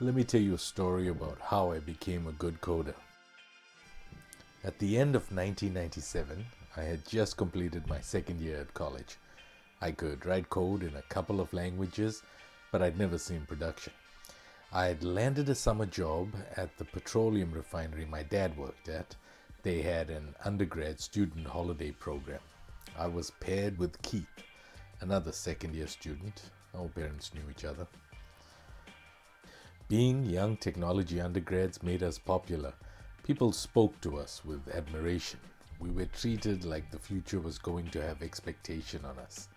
Let me tell you a story about how I became a good coder. At the end of 1997, I had just completed my second year at college. I could write code in a couple of languages, but I'd never seen production. I had landed a summer job at the petroleum refinery my dad worked at. They had an undergrad student holiday program. I was paired with Keith, another second year student. Our parents knew each other. Being young technology undergrads made us popular. People spoke to us with admiration. We were treated like the future was going to have expectation on us.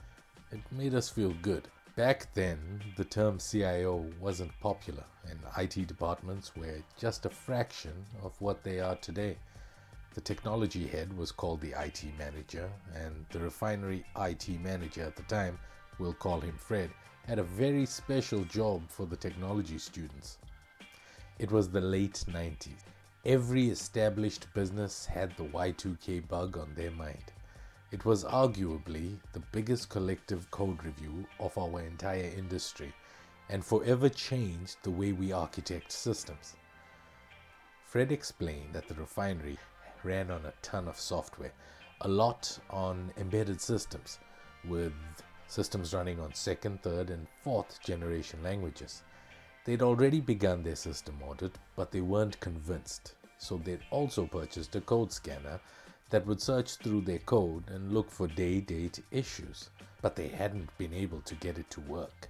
It made us feel good. Back then, the term CIO wasn't popular, and IT departments were just a fraction of what they are today. The technology head was called the IT manager, and the refinery IT manager at the time, we'll call him Fred, had a very special job for the technology students. It was the late 90s. Every established business had the Y2K bug on their mind. It was arguably the biggest collective code review of our entire industry and forever changed the way we architect systems. Fred explained that the refinery ran on a ton of software, a lot on embedded systems, with systems running on second, third, and fourth generation languages. They'd already begun their system audit, but they weren't convinced, so they'd also purchased a code scanner that would search through their code and look for day-date issues, but they hadn't been able to get it to work.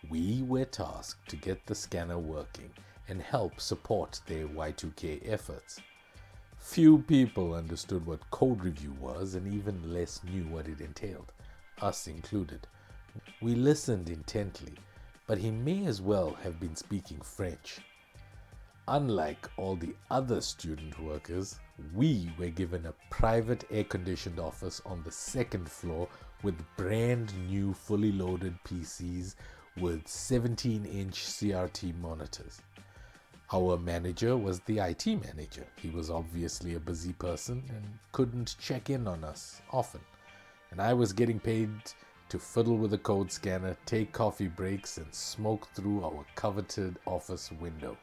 We were tasked to get the scanner working and help support their Y2K efforts. Few people understood what code review was, and even less knew what it entailed, us included. We listened intently, but he may as well have been speaking French. Unlike all the other student workers, we were given a private air-conditioned office on the second floor with brand new fully loaded PCs with 17-inch CRT monitors. Our manager was the IT manager. He was obviously a busy person and couldn't check in on us often. And I was getting paid to fiddle with a code scanner, take coffee breaks, and smoke through our coveted office window.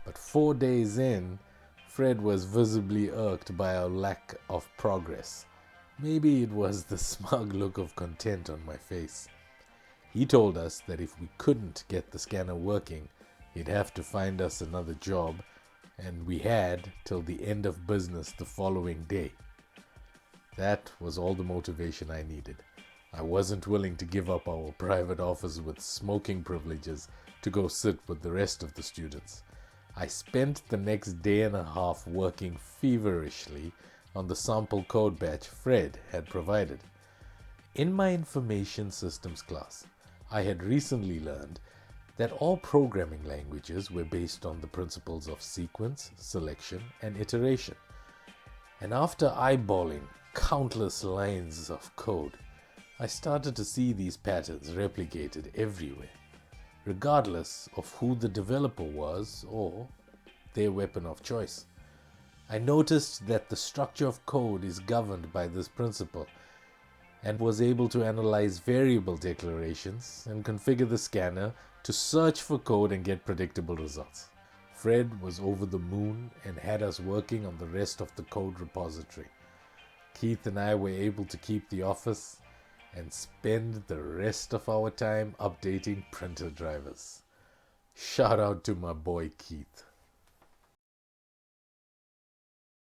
But 4 days in, Fred was visibly irked by our lack of progress. Maybe it was the smug look of content on my face. He told us that if we couldn't get the scanner working, he'd have to find us another job, and we had till the end of business the following day. That was all the motivation I needed. I wasn't willing to give up our private office with smoking privileges to go sit with the rest of the students. I spent the next day and a half working feverishly on the sample code batch Fred had provided. In my information systems class, I had recently learned that all programming languages were based on the principles of sequence, selection, and iteration. And after eyeballing countless lines of code, I started to see these patterns replicated everywhere, regardless of who the developer was or their weapon of choice. I noticed that the structure of code is governed by this principle and was able to analyze variable declarations and configure the scanner to search for code and get predictable results. Fred was over the moon and had us working on the rest of the code repository. Keith and I were able to keep the office and spend the rest of our time updating printer drivers. Shout out to my boy Keith.